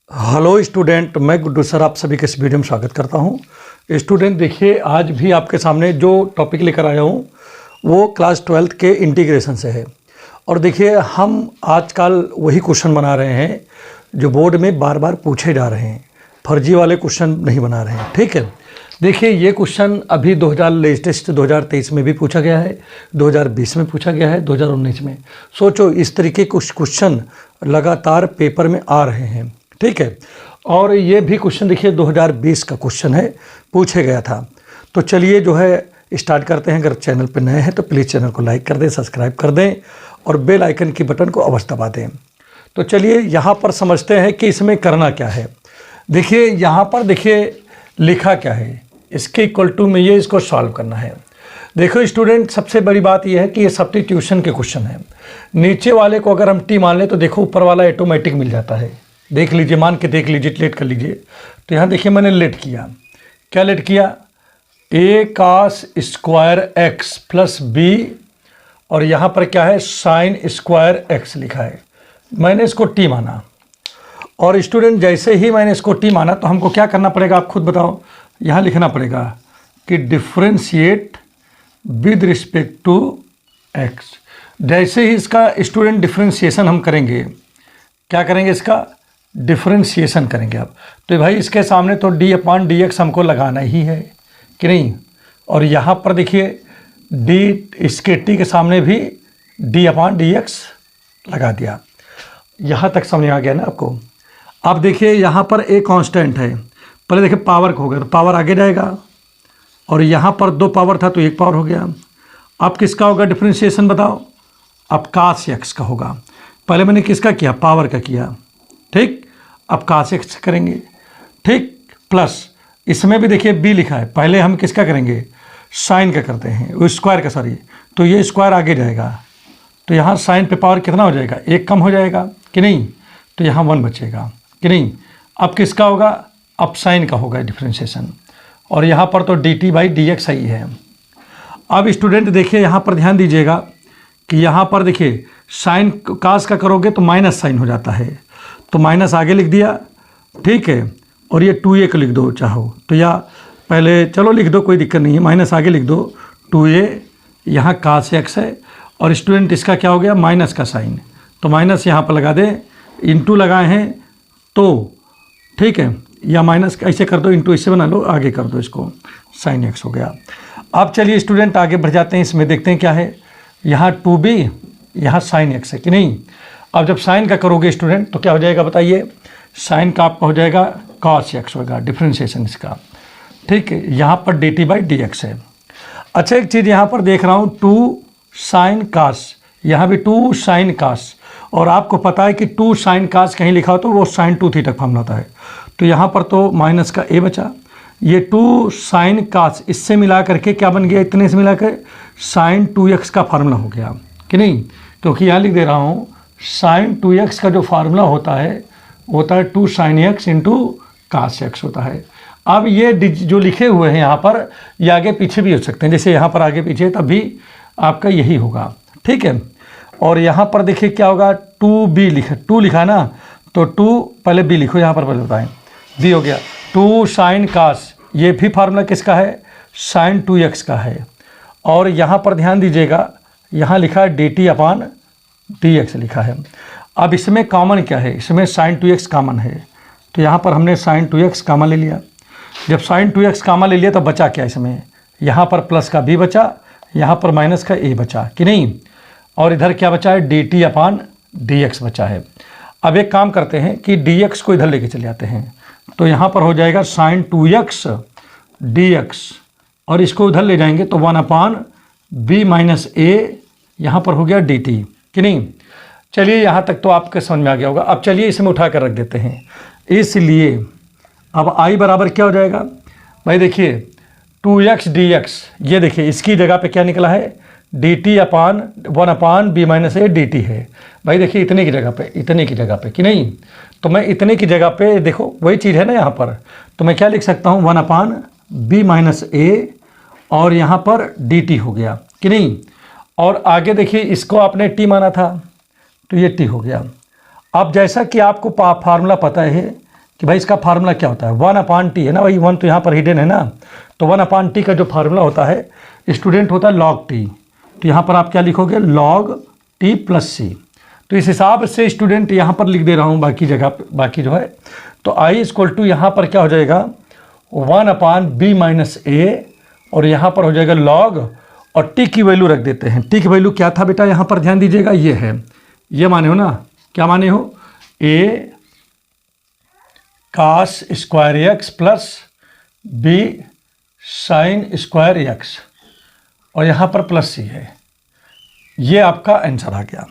Hello student, मैं Guddu sir आप सभी के इस वीडियो में स्वागत करता हूं। स्टूडेंट देखिए, आज भी आपके सामने जो टॉपिक लेकर आया हूं वो क्लास 12th के इंटीग्रेशन से है। और देखिए, हम आजकल वही क्वेश्चन बना रहे हैं जो बोर्ड में बार बार पूछे जा रहे हैं, फर्जी वाले क्वेश्चन नहीं बना रहे हैं। ठीक है, देखिए ये क्वेश्चन अभी 2023 में भी पूछा गया है, 2020 में पूछा गया है, 2019 में। सोचो, इस तरीके कुछ क्वेश्चन लगातार पेपर में आ रहे हैं। ठीक है, और ये भी क्वेश्चन देखिए 2020 का क्वेश्चन है, पूछे गया था। तो चलिए जो है स्टार्ट करते हैं। अगर चैनल पर नए हैं तो प्लीज़ चैनल को लाइक कर दें, सब्सक्राइब कर दें और बेल आइकन की बटन को अवश्य दबा दें। तो चलिए यहाँ पर समझते हैं कि इसमें करना क्या है। देखिए यहाँ पर देखिए लिखा क्या है, इसके इक्वल टू में ये इसको सॉल्व करना है। देखो स्टूडेंट, सबसे बड़ी बात यह है कि ये सब्स्टिट्यूशन के क्वेश्चन है। नीचे वाले को अगर हम टी मान लें तो देखो ऊपर वाला ऑटोमेटिक मिल जाता है। देख लीजिए, मान के देख लीजिए, लेट कर लीजिए। तो यहाँ देखिए मैंने लेट किया, क्या लेट किया, a cos square x plus b, और यहाँ पर क्या है साइन स्क्वायर एक्स लिखा है। मैंने इसको टी माना। और स्टूडेंट जैसे ही मैंने इसको टी माना तो हमको क्या करना पड़ेगा, आप खुद बताओ। यहाँ लिखना पड़ेगा कि differentiate with respect to x. जैसे ही इसका स्टूडेंट डिफ्रेंशिएशन हम करेंगे, क्या करेंगे, इसका डिफ्रेंशिएशन करेंगे आप। तो भाई इसके सामने तो d/dx हमको लगाना ही है कि नहीं। और यहाँ पर देखिए d, इसके t के सामने भी d/dx लगा दिया। यहाँ तक समझ आ गया ना आपको। अब देखिए यहाँ पर एक कांस्टेंट है, पहले देखिए पावर को हो गया तो पावर आगे जाएगा, और यहाँ पर 2 पावर था तो 1 पावर हो गया। अब किसका होगा डिफ्रेंशिएशन बताओ, अब cos x का होगा। पहले मैंने किसका किया, पावर का किया। ठीक, अब cos x करेंगे। ठीक, प्लस इसमें भी देखिए b लिखा है, पहले हम किसका करेंगे, साइन का करते हैं, वो स्क्वायर का, सॉरी। तो ये स्क्वायर आगे जाएगा तो यहाँ साइन पे पावर कितना हो जाएगा, 1 कम हो जाएगा कि नहीं। तो यहाँ 1 बचेगा कि नहीं। अब किसका होगा, अब साइन का होगा डिफ्रेंशिएशन। और यहाँ पर तो dt/dx सही है। अब स्टूडेंट देखिए यहाँ पर ध्यान दीजिएगा कि यहाँ पर देखिए साइन कास का करोगे तो माइनस साइन हो जाता है, तो माइनस आगे लिख दिया। ठीक है, और ये 2a को लिख दो चाहो तो, या पहले चलो लिख दो, कोई दिक्कत नहीं है, माइनस आगे लिख दो 2a, यहाँ cos x है। और स्टूडेंट इसका क्या हो गया, माइनस का साइन, तो माइनस यहाँ पर लगा दें, इंटू लगाए हैं तो ठीक है, या माइनस ऐसे कर दो, इंटू इससे बना लो, आगे कर दो इसको, साइन x हो गया। अब चलिए स्टूडेंट आगे बढ़ जाते हैं, इसमें देखते हैं क्या है। यहाँ 2b, यहाँ साइन x है कि नहीं। अब जब साइन का करोगे स्टूडेंट तो क्या हो जाएगा बताइए, साइन का आपका हो जाएगा cos x होगा, डिफ्रेंशिएशन इसका। ठीक है, यहाँ पर dt/dx है। अच्छा एक चीज़ यहाँ पर देख रहा हूँ 2 साइन cos, यहाँ भी 2 साइन cos, और आपको पता है कि 2 साइन cos कहीं लिखा हो तो वो साइन 2 थीटा फॉर्मूला होता है। तो यहाँ पर तो माइनस का a बचा, ये 2 साइन cos इससे मिला करके क्या बन गया, इतने से मिला कर साइन 2x का फार्मूला हो गया कि नहीं। क्योंकि यहाँ लिख दे रहा हूँ साइन 2x का जो फार्मूला होता है 2 sine x into cos x होता है। अब ये जो लिखे हुए हैं यहाँ पर, ये आगे पीछे भी हो सकते हैं, जैसे यहाँ पर आगे पीछे तब भी आपका यही होगा। ठीक है, और यहाँ पर देखिए क्या होगा, 2b लिखा, 2 लिखा है ना, तो 2 पहले b लिखो, यहाँ पर पहले बताएं, b हो गया 2 साइन cos, ये भी फार्मूला किसका है, साइन 2x का है। और यहाँ पर ध्यान दीजिएगा, यहाँ लिखा है dt/dx लिखा है। अब इसमें कॉमन क्या है, इसमें साइन 2x कॉमन है, तो यहाँ पर हमने साइन 2x कॉमन ले लिया। जब साइन 2x कॉमन ले लिया तो बचा क्या इसमें, यहाँ पर प्लस का b बचा, यहाँ पर माइनस का a बचा कि नहीं। और इधर क्या बचा है, dt/dx बचा है। अब एक काम करते हैं कि dx को इधर लेके चले जाते हैं, तो यहाँ पर हो जाएगा साइन 2x dx, और इसको उधर ले जाएंगे तो 1/b-a, यहाँ पर हो गया dt कि नहीं। चलिए यहाँ तक तो आपके समझ में आ गया होगा। अब चलिए इसमें उठा कर रख देते हैं, इसलिए अब i बराबर क्या हो जाएगा भाई, देखिए 2x dx, ये देखिए इसकी जगह पे क्या निकला है, dt/1/b-a dt है। भाई देखिए इतने की जगह पे कि नहीं। तो मैं इतने की जगह पे देखो वही चीज़ है ना यहाँ पर, तो मैं क्या लिख सकता हूँ 1/b-a, और यहाँ पर dt हो गया कि नहीं। और आगे देखिए इसको आपने t माना था तो ये t हो गया। अब जैसा कि आपको फार्मूला पता है कि भाई इसका फार्मूला क्या होता है, 1/t है ना भाई, 1 तो यहाँ पर हिडन है ना, तो 1/t का जो फार्मूला होता है स्टूडेंट होता है log t। तो यहाँ पर आप क्या लिखोगे, log t + c। तो इस हिसाब से स्टूडेंट यहाँ पर लिख दे रहा हूँ बाकी जगह पे, बाकी जो है तो I = यहाँ पर क्या हो जाएगा 1/b - a, और यहाँ पर हो जाएगा log, और t की वैल्यू रख देते हैं। t की वैल्यू क्या था बेटा, यहाँ पर ध्यान दीजिएगा, ये है, ये माने हो ना, क्या माने हो, a cos square x plus b sin square x, और यहाँ पर प्लस c है। ये आपका आंसर आ गया।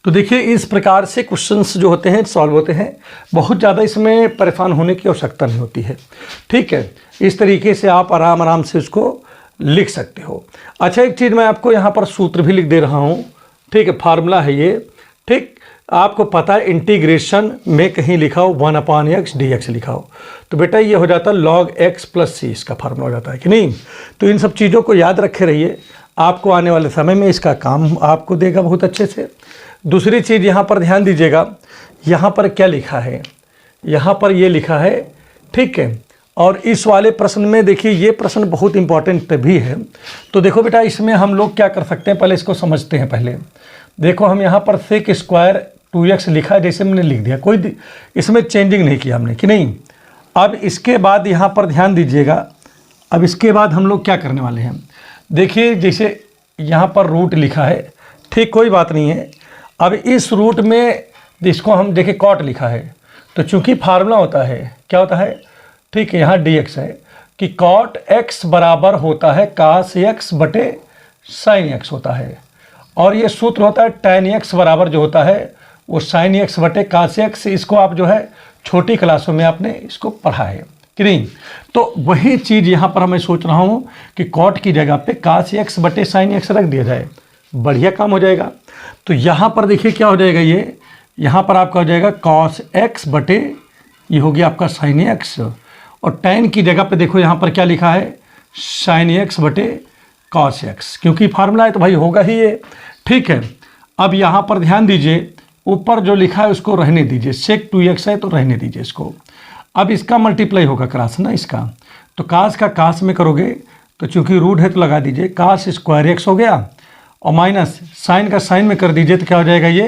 तो देखिए इस प्रकार से क्वेश्चंस जो होते हैं सॉल्व होते हैं, बहुत ज़्यादा इसमें परेशान होने की आवश्यकता नहीं होती है। ठीक है, इस तरीके से आप आराम आराम से उसको लिख सकते हो। अच्छा, एक चीज़ मैं आपको यहाँ पर सूत्र भी लिख दे रहा हूँ। ठीक है, फार्मूला है ये। ठीक, आपको पता है इंटीग्रेशन में कहीं लिखा हो 1/x dx लिखा हो, तो बेटा ये हो जाता है log x + c, इसका फार्मूला हो जाता है कि नहीं। तो इन सब चीज़ों को याद रखे रहिए, आपको आने वाले समय में इसका काम आपको देगा बहुत अच्छे से। दूसरी चीज़ यहाँ पर ध्यान दीजिएगा, यहाँ पर क्या लिखा है, यहाँ पर ये लिखा है। ठीक है, और इस वाले प्रश्न में देखिए ये प्रश्न बहुत इंपॉर्टेंट भी है। तो देखो बेटा इसमें हम लोग क्या कर सकते हैं, पहले इसको समझते हैं। पहले देखो हम यहाँ पर sec स्क्वायर 2x लिखा है, जैसे मैंने लिख दिया, कोई इसमें चेंजिंग नहीं किया हमने कि नहीं। अब इसके बाद यहाँ पर ध्यान दीजिएगा, अब इसके बाद हम लोग क्या करने वाले हैं, देखिए जैसे यहाँ पर रूट लिखा है, ठीक, कोई बात नहीं है। अब इस रूट में जिसको हम देखिए कॉट लिखा है, तो चूंकि फार्मूला होता है, क्या होता है, ठीक है, यहाँ dx है कि cot x बराबर होता है cos x बटे sin x होता है, और ये सूत्र होता है tan x बराबर जो होता है वो sin x बटे cos x। इसको आप जो है छोटी क्लासों में आपने इसको पढ़ा है कि नहीं। तो वही चीज़ यहाँ पर मैं सोच रहा हूँ कि cot की जगह पे cos x बटे sin x रख दिया जाए, बढ़िया काम हो जाएगा। तो यहाँ पर देखिए क्या हो जाएगा, ये यहाँ पर आपका हो जाएगा cos x बटे, ये हो गया आपका sin x, और tan की जगह पे देखो यहाँ पर क्या लिखा है, sin x बटे cos x, क्योंकि फार्मूला है तो भाई होगा ही ये। ठीक है, अब यहाँ पर ध्यान दीजिए, ऊपर जो लिखा है उसको रहने दीजिए, sec 2x है तो रहने दीजिए इसको। अब इसका मल्टीप्लाई होगा क्रॉस ना इसका, तो cos का cos में करोगे तो चूंकि रूट है तो लगा दीजिए, cos स्क्वायर x हो गया, और माइनस साइन का साइन में कर दीजिए तो क्या हो जाएगा, ये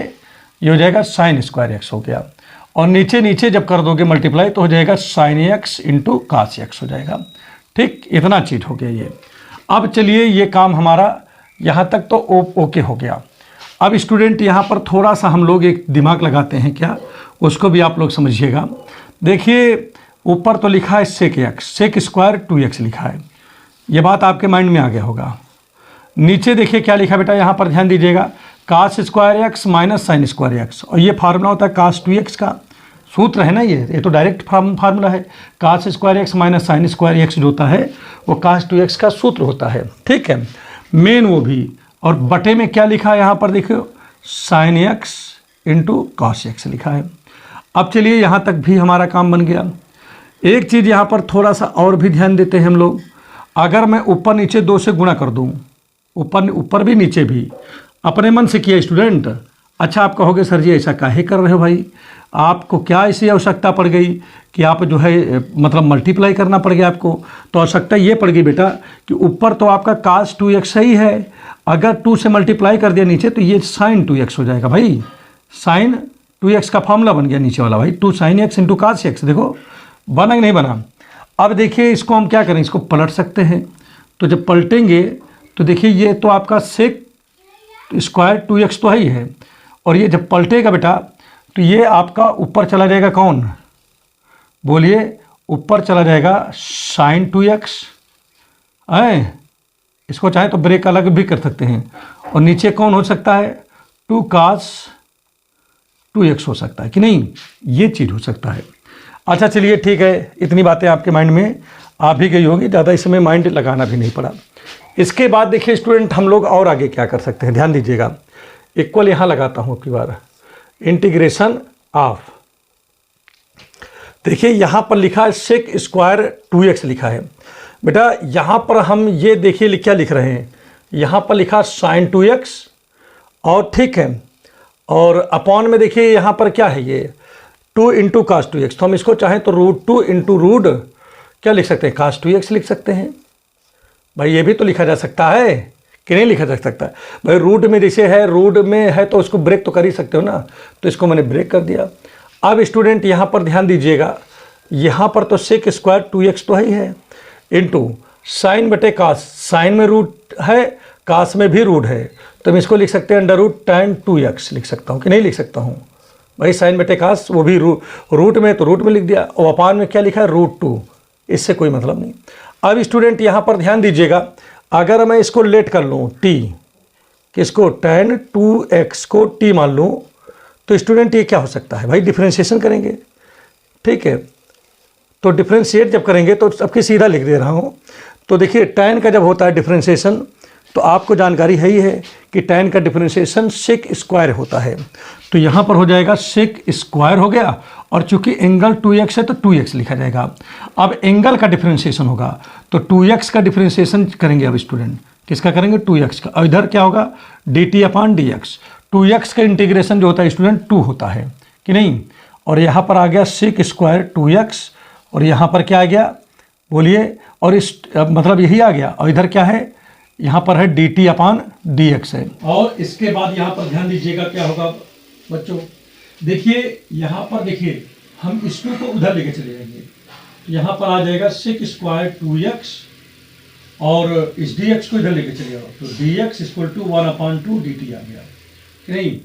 हो जाएगा sin स्क्वायर x हो गया, और नीचे नीचे जब कर दोगे मल्टीप्लाई तो हो जाएगा sin x × cos x हो जाएगा। ठीक, इतना चीज़ हो गया ये। अब चलिए ये काम हमारा यहाँ तक तो ओके हो गया। अब स्टूडेंट यहाँ पर थोड़ा सा हम लोग एक दिमाग लगाते हैं, क्या, उसको भी आप लोग समझिएगा। देखिए ऊपर तो लिखा है sec स्क्वायर 2x लिखा है, ये बात आपके माइंड में आ गया होगा। नीचे देखिए क्या लिखा बेटा, यहाँ पर ध्यान दीजिएगा, cos square x minus sin square x, और ये फार्मूला होता है cos 2x का, सूत्र है ना ये तो डायरेक्ट फार्मूला है। cos square x minus sin square x जो होता है वो cos 2x का सूत्र होता है। ठीक है, मेन वो भी, और बटे में क्या लिखा है यहाँ पर देखो, sin x × cos x लिखा है। अब चलिए यहाँ तक भी हमारा काम बन गया। एक चीज़ यहाँ पर थोड़ा सा और भी ध्यान देते हैं हम लोग, अगर मैं ऊपर नीचे 2 से गुणा कर दूँ, ऊपर भी नीचे भी, अपने मन से किया स्टूडेंट। अच्छा, आप कहोगे सर जी ऐसा काहे कर रहे हो भाई, आपको क्या ऐसी आवश्यकता पड़ गई कि आप जो है मतलब मल्टीप्लाई करना पड़ गया आपको। तो आवश्यकता ये पड़ गई बेटा कि ऊपर तो आपका cos 2x ही है, अगर 2 से मल्टीप्लाई कर दिया नीचे तो ये sin 2x हो जाएगा भाई, sin 2x का फॉर्मूला बन गया नीचे वाला भाई, 2 sin x × cos x। देखो बना कि नहीं बना। अब देखिए इसको हम क्या करें, इसको पलट सकते हैं। तो जब पलटेंगे तो देखिए ये तो आपका sec स्क्वायर 2x तो ही है, और ये जब पलटेगा बेटा तो ये आपका ऊपर चला जाएगा, कौन बोलिए, ऊपर चला जाएगा sin 2x है, इसको चाहे तो ब्रेक अलग भी कर सकते हैं, और नीचे कौन हो सकता है, 2 cos 2x हो सकता है कि नहीं, ये चीज़ हो सकता है। अच्छा चलिए ठीक है, इतनी बातें आपके माइंड में आ भी गई होगी, ज़्यादा इसमें माइंड लगाना भी नहीं पड़ा। इसके बाद देखिए स्टूडेंट हम लोग और आगे क्या कर सकते हैं, ध्यान दीजिएगा, इक्वल यहाँ लगाता हूँ आपकी बार, इंटीग्रेशन ऑफ, देखिए यहाँ पर लिखा है sec स्क्वायर 2x लिखा है बेटा। यहाँ पर हम ये देखिए क्या लिख रहे हैं, यहाँ पर लिखा sin 2x, और ठीक है, और अपॉन में देखिए यहाँ पर क्या है, ये 2 इंटू कास 2x, तो हम इसको चाहें तो √2 इंटू रूट क्या लिख सकते हैं, कास 2x लिख सकते हैं। भाई ये भी तो लिखा जा सकता है कि नहीं लिखा जा सकता है। भाई रूट में जैसे है, रूट में है तो उसको ब्रेक तो कर ही सकते हो ना, तो इसको मैंने ब्रेक कर दिया। अब स्टूडेंट यहाँ पर ध्यान दीजिएगा, यहाँ पर तो सेक स्क्वायर 2x तो ही है इंटू साइन बटे कास, साइन में रूट है, कास में भी रूट है, तो हम इसको लिख सकते हैं √tan 2x लिख सकता हूँ कि नहीं लिख सकता हूँ। भाई साइन बटे कास वो भी रूट में, तो रूट में लिख दिया, और अपान में क्या लिखा है √2, इससे कोई मतलब नहीं। अब स्टूडेंट यहाँ पर ध्यान दीजिएगा, अगर मैं इसको लेट कर लूँ t, किसको tan 2x को t मान लूँ, तो स्टूडेंट ये क्या हो सकता है, भाई डिफ्रेंशिएशन करेंगे, ठीक है। तो डिफ्रेंशिएट जब करेंगे तो सबके सीधा लिख दे रहा हूँ। तो देखिए tan का जब होता है डिफ्रेंशिएशन, तो आपको जानकारी है ही है कि tan का डिफ्रेंशिएशन सेक स्क्वायर होता है। तो यहाँ पर हो जाएगा सेक स्क्वायर हो गया, और चूंकि एंगल 2x है तो 2x लिखा जाएगा। अब एंगल का डिफ्रेंशिएशन होगा तो 2x का डिफ्रेंशिएशन करेंगे। अब स्टूडेंट किसका करेंगे, 2x का, और इधर क्या होगा dt/dx। 2x का इंटीग्रेशन जो होता है स्टूडेंट 2 होता है कि नहीं, और यहाँ पर आ गया सेक स्क्वायर 2x, और यहाँ पर क्या आ गया बोलिए, और इस मतलब यही आ गया, और इधर क्या है, यहाँ पर है dt/dx है। और इसके बाद यहाँ पर ध्यान दीजिएगा क्या होगा बच्चों, देखिए यहाँ पर देखिए हम इस 2 को उधर लेके चले जाएंगे, यहाँ पर आ जाएगा सेक स्क्वायर 2x, और इस dx को इधर लेके चले जाओ, तो dx = 1/2 dt आ गया कि नहीं।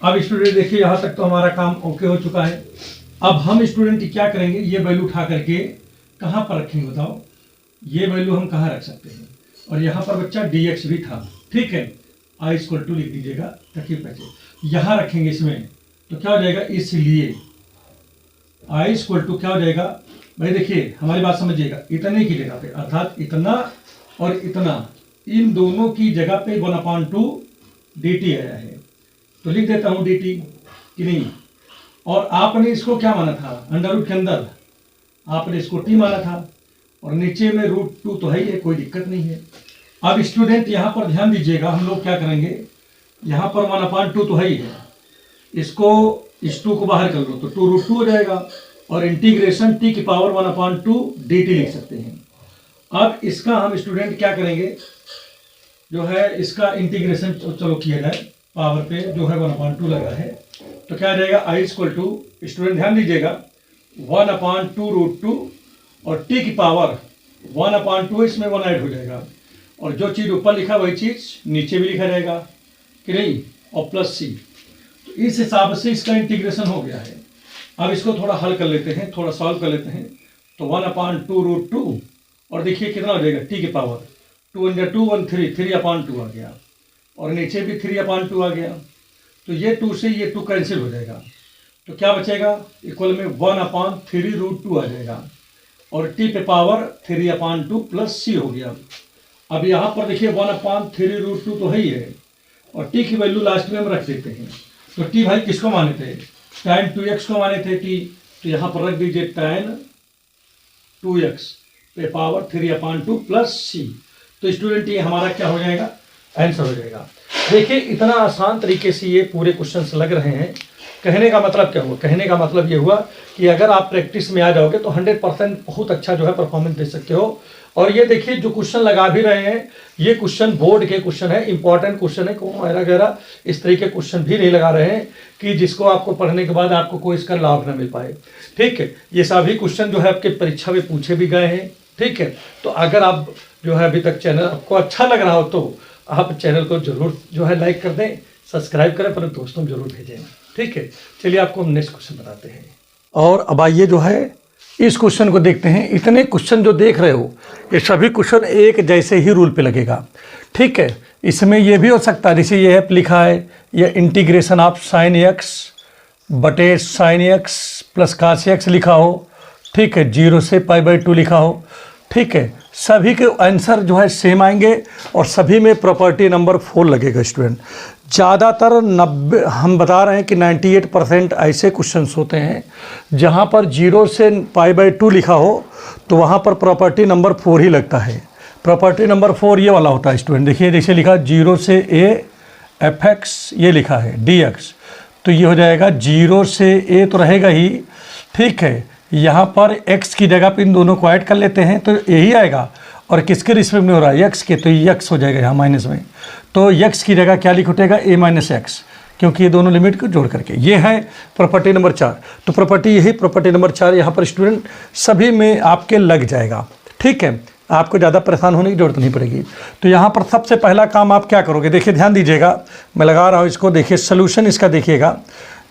अब स्टूडेंट देखिए यहाँ तक तो हमारा काम ओके हो चुका है। अब हम स्टूडेंट क्या करेंगे, ये वैल्यू उठा करके कहाँ पर रखेंगे बताओ, ये वैल्यू हम कहाँ रख सकते हैं, और यहाँ पर बच्चा dx भी था, ठीक है, i = लिख दीजिएगा ताकि बचे, यहाँ रखेंगे इसमें, तो क्या हो जाएगा, इसलिए i = क्या हो जाएगा, भाई देखिए हमारी बात समझिएगा, इतने की जगह पे, अर्थात इतना और इतना, इन दोनों की जगह पे 1/2 dt आया है, तो लिख देता हूँ dt कि नहीं। और आपने इसको क्या माना था, अंडर रूट के अंदर आपने इसको t माना था, और नीचे में √2 तो है ही है, कोई दिक्कत नहीं है। अब स्टूडेंट यहाँ पर ध्यान दीजिएगा, हम लोग क्या करेंगे, यहाँ पर 1/2 तो है ही है, इसको इस 2 को बाहर कर लो तो 2√2 हो जाएगा, और इंटीग्रेशन t⁻1/2 dt लिख सकते हैं। अब इसका हम स्टूडेंट क्या करेंगे, जो है इसका इंटीग्रेशन चलो किया जाए, पावर पे जो है 1/2 लगा है, तो क्या आ जाएगा, i = स्टूडेंट ध्यान दीजिएगा 1/2 √2, और t की पावर 1/2, इसमें 1 ऐड हो जाएगा, और जो चीज़ ऊपर लिखा वही चीज़ नीचे भी लिखा जाएगा कि नहीं, और प्लस c। तो इस हिसाब से इसका इंटीग्रेशन हो गया है। अब इसको थोड़ा हल कर लेते हैं, थोड़ा सॉल्व कर लेते हैं, तो 1/2 √2, और देखिए कितना हो जाएगा, t की पावर 2 × 2 = 3/2 आ गया, और नीचे भी 3/2 आ गया, तो ये 2 से ये 2 कैंसिल हो जाएगा, तो क्या बचेगा, इक्वल में 1/3 √2 आ जाएगा, और t पे पावर 3/2 प्लस c हो गया। अब यहाँ पर देखिए 1/3 √2 तो है ही है, और t की वैल्यू लास्ट में हम रख देते हैं, तो t भाई किसको माने थे, tan 2x को माने थे t, तो यहाँ पर रख दीजिए tan 2x पे पावर 3/2 प्लस c। तो स्टूडेंट ये हमारा क्या हो जाएगा, आंसर हो जाएगा। देखिए इतना आसान तरीके से ये पूरे क्वेश्चंस लग रहे हैं। कहने का मतलब क्या हुआ, कहने का मतलब ये हुआ कि अगर आप प्रैक्टिस में आ जाओगे तो 100% बहुत अच्छा जो है परफॉर्मेंस दे सकते हो। और ये देखिए जो क्वेश्चन लगा भी रहे हैं, ये क्वेश्चन बोर्ड के क्वेश्चन है, इंपॉर्टेंट क्वेश्चन है, कोई वगैरह इस तरीके क्वेश्चन भी नहीं लगा रहे हैं कि जिसको आपको पढ़ने के बाद आपको कोई इसका लाभ न मिल पाए। ठीक है, ये सभी क्वेश्चन जो है आपके परीक्षा में पूछे भी गए हैं। ठीक है, तो अगर आप जो है अभी तक चैनल आपको अच्छा लग रहा हो तो आप चैनल को जरूर जो है लाइक कर दें, सब्सक्राइब करें, पर दोस्तों जरूर भेजें। ठीक है, चलिए आपको हम नेक्स्ट क्वेश्चन बताते हैं। और अब आइए जो है इस क्वेश्चन को देखते हैं। इतने क्वेश्चन जो देख रहे हो ये सभी क्वेश्चन एक जैसे ही रूल पे लगेगा। ठीक है, इसमें ये भी हो सकता है जैसे ये लिखा है, ये इंटीग्रेशन ऑफ साइन एक्स बटे sine x plus cos x लिखा हो। ठीक है, 0 से π/2 लिखा हो। ठीक है, सभी के आंसर जो है सेम आएंगे और सभी में प्रॉपर्टी नंबर 4 लगेगा। स्टूडेंट ज़्यादातर 90 हम बता रहे हैं कि 98% ऐसे क्वेश्चंस होते हैं जहां पर 0 से π/2 लिखा हो तो वहां पर प्रॉपर्टी नंबर 4 ही लगता है। प्रॉपर्टी नंबर 4 ये वाला होता है। स्टूडेंट देखिए, जैसे लिखा 0 से a f(x) ये लिखा है dx, तो ये हो जाएगा 0 से a तो रहेगा ही, ठीक है, यहाँ पर x की जगह पे इन दोनों को ऐड कर लेते हैं तो यही आएगा, और किसके रिस्पेक्ट में हो रहा है, x के, तो ये x हो जाएगा यहाँ माइनस में, तो x की जगह क्या लिख उठेगा, a माइनस एक्स, क्योंकि ये दोनों लिमिट को जोड़ करके। ये है प्रॉपर्टी नंबर 4। तो प्रॉपर्टी यही प्रॉपर्टी नंबर 4 यहाँ पर स्टूडेंट सभी में आपके लग जाएगा। ठीक है, आपको ज़्यादा परेशान होने की जरूरत नहीं पड़ेगी। तो यहाँ पर सबसे पहला काम आप क्या करोगे, देखिए ध्यान दीजिएगा, मैं लगा रहा हूँ इसको, देखिए सोल्यूशन इसका देखिएगा।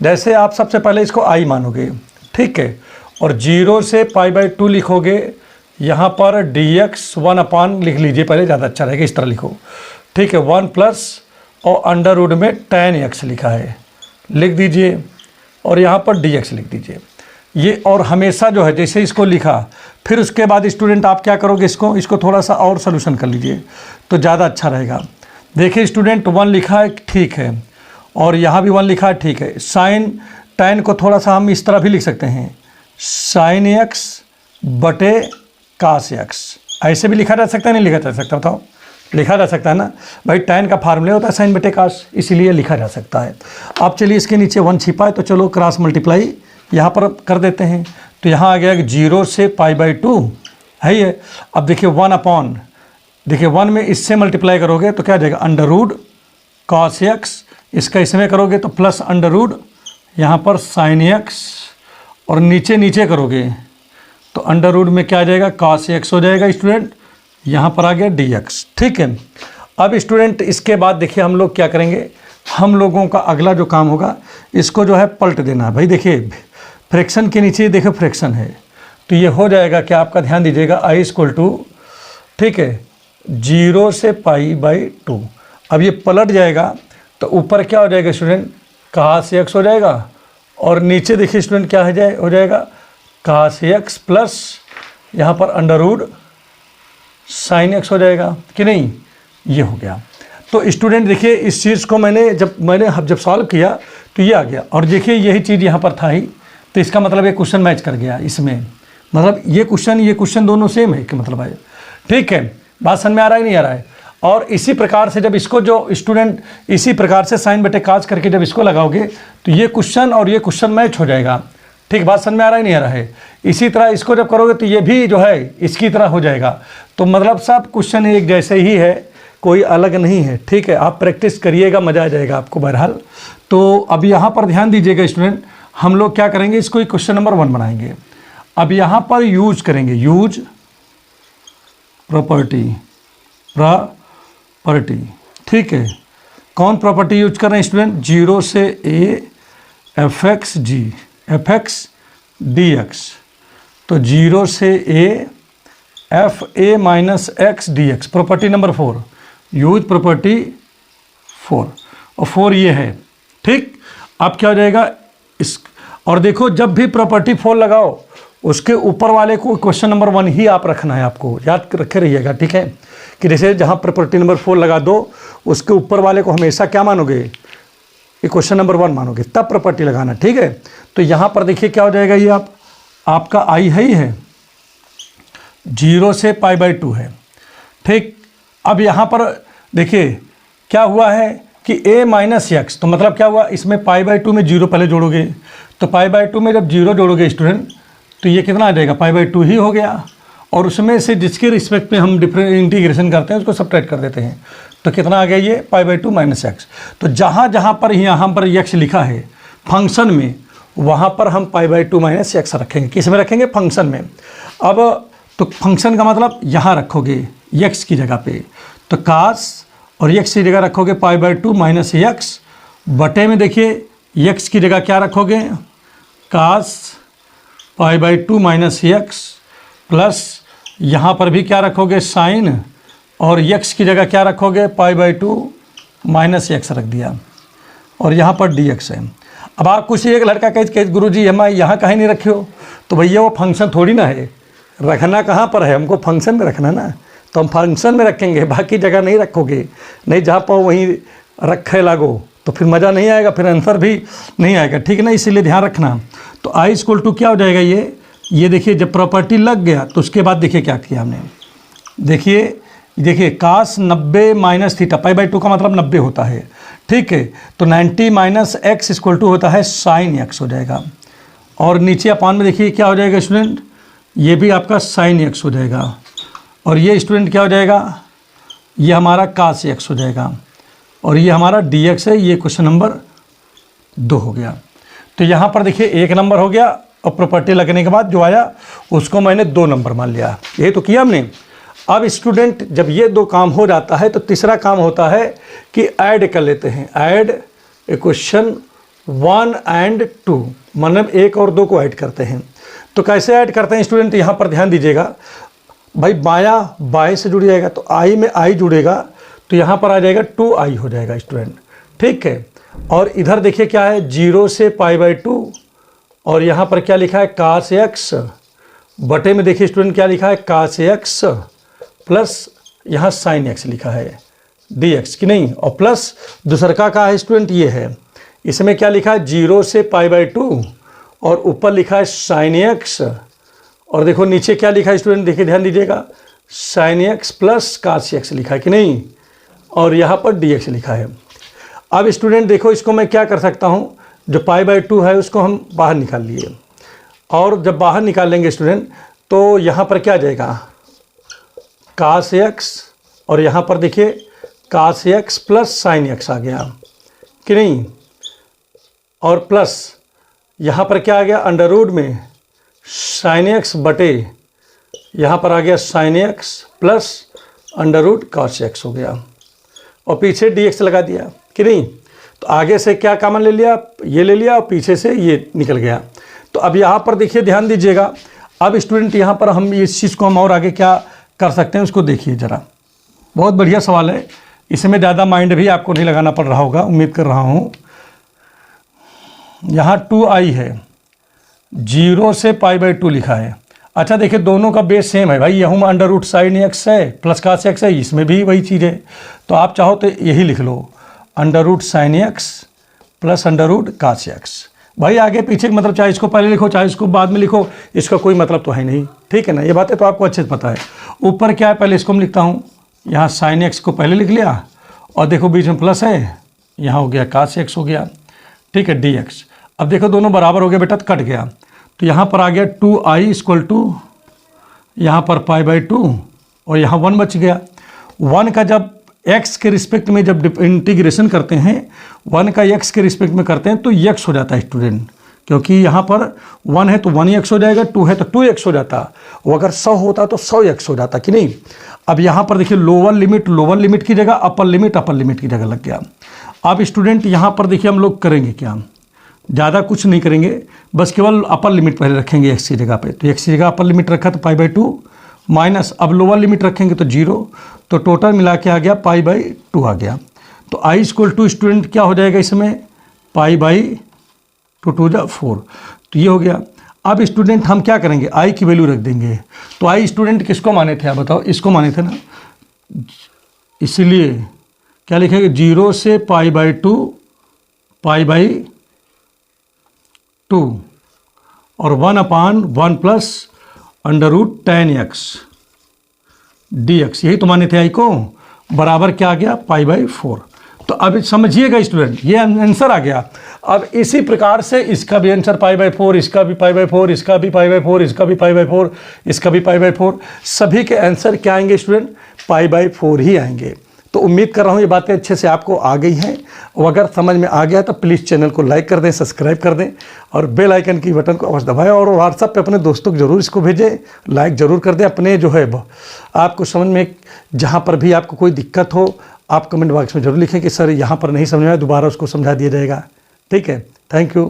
जैसे आप सबसे पहले इसको i मानोगे, ठीक है, और 0 से π/2 लिखोगे, यहाँ पर dx 1 लिख लीजिए पहले, ज़्यादा अच्छा रहेगा, इस तरह लिखो। ठीक है, 1 प्लस और अंडर रूट में tan x लिखा है, लिख दीजिए, और यहाँ पर dx लिख दीजिए। ये और हमेशा जो है जैसे इसको लिखा, फिर उसके बाद स्टूडेंट आप क्या करोगे, इसको थोड़ा सा और सोल्यूशन कर लीजिए तो ज़्यादा अच्छा रहेगा। देखिए स्टूडेंट 1 लिखा है, ठीक है, और यहाँ भी 1 लिखा है, ठीक है। साइन tan को थोड़ा सा हम इस तरह भी लिख सकते हैं, sin x बटे cos x, ऐसे भी लिखा जा सकता है, नहीं लिखा जा सकता, बताओ, लिखा जा सकता है ना भाई, tan का फार्मूला होता है sin बटे cos, इसीलिए लिखा जा सकता है। अब चलिए इसके नीचे 1 छिपा है, तो चलो क्रॉस मल्टीप्लाई यहाँ पर कर देते हैं, तो यहाँ आ गया 0 से π/2 है ये। अब देखिए 1 अपॉन, देखिए 1 में इससे मल्टीप्लाई करोगे तो क्या आ जाएगा, अंडर रूट cos x, इसका इसमें करोगे तो प्लस अंडर रूट यहाँ पर sin x, और नीचे नीचे करोगे तो अंडर रूट में क्या आ जाएगा, cos x हो जाएगा स्टूडेंट, यहाँ पर आ गया dx। ठीक है, अब स्टूडेंट इसके बाद देखिए हम लोग क्या करेंगे, हम लोगों का अगला जो काम होगा, इसको जो है पलट देना है भाई। देखिए फ्रैक्शन के नीचे देखो फ्रैक्शन है, तो ये हो जाएगा क्या, आपका ध्यान दीजिएगा, i = ठीक है 0 से π/2। अब ये पलट जाएगा तो ऊपर क्या हो जाएगा स्टूडेंट, cos x हो जाएगा, और नीचे देखिए स्टूडेंट क्या हो जाएगा cos x प्लस यहाँ पर अंडर रूट sin x हो जाएगा कि नहीं, ये हो गया। तो स्टूडेंट देखिए इस चीज़ को मैंने जब सॉल्व किया तो ये आ गया, और देखिए यही चीज़ यहाँ पर था ही, तो इसका मतलब ये क्वेश्चन मैच कर गया इसमें, मतलब ये क्वेश्चन दोनों सेम है कि मतलब है। ठीक है, बात समझ में आ रहा है नहीं आ रहा है। और इसी प्रकार से जब इसको जो स्टूडेंट इसी प्रकार से sin बटे cos करके जब इसको लगाओगे तो ये क्वेश्चन और ये क्वेश्चन मैच हो जाएगा। ठीक, बात समझ में आ रहा है नहीं आ रहा है। इसी तरह इसको जब करोगे तो ये भी जो है इसकी तरह हो जाएगा। तो मतलब सब क्वेश्चन एक जैसे ही है, कोई अलग नहीं है। ठीक है, आप प्रैक्टिस करिएगा, मज़ा आ जाएगा आपको बहरहाल। तो अब यहाँ पर ध्यान दीजिएगा स्टूडेंट, हम लोग क्या करेंगे, इसको क्वेश्चन नंबर 1 बनाएंगे। अब यहाँ पर यूज करेंगे, यूज प्रॉपर्टी, ठीक है, कौन प्रॉपर्टी यूज कर रहे हैं स्टूडेंट, 0 से a f(x) dx, तो 0 से a f(a - x) dx, property number 4, use property 4, और 4 ये है। ठीक, अब क्या हो जाएगा इस, और देखो जब भी प्रॉपर्टी 4 लगाओ उसके ऊपर वाले को क्वेश्चन नंबर 1 ही आप रखना है, आपको याद रखे रहिएगा। ठीक है, कि जैसे जहाँ प्रॉपर्टी नंबर 4 लगा दो उसके ऊपर वाले को हमेशा क्या मानोगे, ये क्वेश्चन नंबर 1 मानोगे, तब प्रॉपर्टी लगाना। ठीक है, तो यहाँ पर देखिए क्या हो जाएगा, ये आपका i है ही है, 0 से π/2 है। ठीक, अब यहाँ पर देखिए क्या हुआ है कि a - x, तो मतलब क्या हुआ, इसमें π/2 में 0 पहले जोड़ोगे, तो π/2 में जब 0 जोड़ोगे स्टूडेंट तो ये कितना आ जाएगा, π/2 ही हो गया, और उसमें से जिसके रिस्पेक्ट में हम डिफरेंट इंटीग्रेशन करते हैं उसको सब्ट्रैक्ट कर देते हैं, तो कितना आ गया ये π/2 - x। तो जहाँ जहाँ पर यहाँ पर x लिखा है फंक्शन में, वहाँ पर हम π/2 - x रखेंगे। किस में रखेंगे, फंक्शन में। अब तो फंक्शन का मतलब यहाँ रखोगे x की जगह पे, तो cos, और x की जगह रखोगे π/2 - x, बटे में देखिए x की जगह क्या रखोगे, cos π/2 - x, प्लस यहाँ पर भी क्या रखोगे साइन, और x की जगह क्या रखोगे π/2 - x रख दिया, और यहाँ पर dx है। अब आप कुछ एक लड़का कहे गुरुजी हम यहाँ कहीं नहीं रखे हो, तो भैया वो फंक्शन थोड़ी ना है, रखना कहाँ पर है, हमको फंक्शन में रखना ना, तो हम फंक्शन में रखेंगे, बाकी जगह नहीं रखोगे, नहीं जहाँ पाओ वहीं रखे लागो, तो फिर मज़ा नहीं आएगा, फिर आंसर भी नहीं आएगा। ठीक है ना, इसीलिए ध्यान रखना। तो i = क्या हो जाएगा, ये देखिए जब प्रॉपर्टी लग गया तो उसके बाद देखिए क्या किया हमने, देखिए cos 90 - थीटा, π/2 का मतलब 90 होता है। ठीक है, तो 90 - x = होता है sin x हो जाएगा, और नीचे अपान में देखिए क्या हो जाएगा स्टूडेंट, ये भी आपका साइन एक्स हो जाएगा, और ये स्टूडेंट क्या हो जाएगा, ये हमारा कास एक्स हो जाएगा, और ये हमारा डी एक्स है। ये क्वेश्चन नंबर 2 हो गया। तो यहाँ पर देखिए 1 नंबर हो गया, और प्रॉपर्टी लगने के बाद जो आया उसको मैंने 2 नंबर मान लिया। ये तो किया हमने। अब स्टूडेंट जब ये 2 काम हो जाता है तो तीसरा काम होता है कि ऐड कर लेते हैं। ऐड इक्वेशन 1 और 2, मतलब 1 और 2 को ऐड करते हैं। तो कैसे ऐड करते हैं स्टूडेंट, यहाँ पर ध्यान दीजिएगा भाई, बाया बाएँ से जुड़ जाएगा तो आई में आई जुड़ेगा, तो यहाँ पर आ जाएगा 2i हो जाएगा स्टूडेंट, ठीक है। और इधर देखिए क्या है, 0 से π/2, और यहाँ पर क्या लिखा है कास एक्स, बटे में देखिए स्टूडेंट क्या लिखा है कास एक्स प्लस यहाँ साइन एक्स लिखा है dx कि नहीं, और प्लस दूसरा का है स्टूडेंट ये है, इसमें क्या लिखा है 0 से π/2, और ऊपर लिखा है साइन एक्स, और देखो नीचे क्या लिखा है स्टूडेंट, देखिए ध्यान दीजिएगा sine x plus cos x लिखा है कि नहीं, और यहाँ पर dx लिखा है। अब स्टूडेंट देखो इसको मैं क्या कर सकता हूँ, जो π/2 है उसको हम बाहर निकाल लिए, और जब बाहर निकाल लेंगे स्टूडेंट तो यहाँ पर क्या आ जाएगा कास एक्स, और यहाँ पर देखिए कास एक्स प्लस साइन एक्स आ गया कि नहीं, और प्लस यहाँ पर क्या आ गया अंडर रूट में साइन एक्स बटे यहाँ पर आ गया sine x plus under root cos x हो गया, और पीछे dx लगा दिया कि नहीं। तो आगे से क्या कॉमन ले लिया, ये ले लिया, और पीछे से ये निकल गया। तो अब यहाँ पर देखिए ध्यान दीजिएगा, अब स्टूडेंट यहाँ पर हम इस चीज़ को हम और आगे क्या कर सकते हैं उसको देखिए ज़रा। बहुत बढ़िया सवाल है, इसमें ज़्यादा माइंड भी आपको नहीं लगाना पड़ रहा होगा, उम्मीद कर रहा हूँ। यहाँ 2i है, 0 से π/2 लिखा है। अच्छा देखिए दोनों का बेस सेम है भाई, यहाँ अंडर रूट साइन एक्स है प्लस कास एक्स है, इसमें भी वही चीज़ है। तो आप चाहो तो यही लिख लो under root sine x plus under root cos x. भाई आगे पीछे मतलब चाहे इसको पहले लिखो चाहे इसको बाद में लिखो, इसका कोई मतलब तो है नहीं, ठीक है ना। ये बातें तो आपको अच्छे से पता है। ऊपर क्या है पहले इसको मैं लिखता हूँ, यहाँ साइन एक्स को पहले लिख लिया, और देखो बीच में प्लस है, यहाँ हो गया कास एक्स हो गया, ठीक है dx। अब देखो दोनों बराबर हो गया बेटा, तो कट गया, तो यहाँ पर आ गया 2i इक्वल टू यहाँ पर π/2, और यहाँ 1 बच गया। 1 का जब x के रिस्पेक्ट में जब इंटीग्रेशन करते हैं, 1 का x के रिस्पेक्ट में करते हैं तो x हो जाता है स्टूडेंट, क्योंकि यहाँ पर 1 है तो 1x हो जाएगा, 2 है तो 2x हो जाता, वो अगर 100 होता तो 100x हो जाता कि नहीं। अब यहाँ पर देखिए लोअर लिमिट की जगह अपर लिमिट की जगह लग गया। अब स्टूडेंट यहाँ पर देखिए हम लोग करेंगे क्या, ज़्यादा कुछ नहीं करेंगे, बस केवल अपर लिमिट पहले रखेंगे x की जगह पे। तो x की जगह अपर लिमिट रखा तो π/2 माइनस, अब लोअर लिमिट रखेंगे तो 0, तो टोटल मिला के आ गया π/2 आ गया। तो i इक्वल टू स्टूडेंट क्या हो जाएगा इसमें π/2 2 = 4, तो ये हो गया। अब स्टूडेंट हम क्या करेंगे, i की वैल्यू रख देंगे। तो i स्टूडेंट किसको माने थे आप बताओ, इसको माने थे ना, इसलिए क्या लिखेंगे 0 से π/2 और 1/1 plus under root tan x dx, यही तो माने थे i को, बराबर क्या आ गया π/4। तो अब समझिएगा स्टूडेंट, ये आंसर आ गया। अब इसी प्रकार से इसका भी आंसर π/4, इसका भी π/4, इसका भी पी/4, इसका भी π/4, इसका भी π/4, सभी के आंसर क्या आएंगे स्टूडेंट π/4 ही आएंगे। तो उम्मीद कर रहा हूँ ये बातें अच्छे से आपको आ गई हैं, और अगर समझ में आ गया तो प्लीज़ चैनल को लाइक कर दें, सब्सक्राइब कर दें, और बेल आइकन की बटन को अवश्य दबाएं, और व्हाट्सएप पे अपने दोस्तों को जरूर इसको भेजें, लाइक ज़रूर कर दें। अपने जो है आपको समझ में जहाँ पर भी आपको कोई दिक्कत हो आप कमेंट बॉक्स में जरूर लिखें कि सर यहाँ पर नहीं समझ में आया, दोबारा उसको समझा दिया जाएगा, ठीक है। Thank you.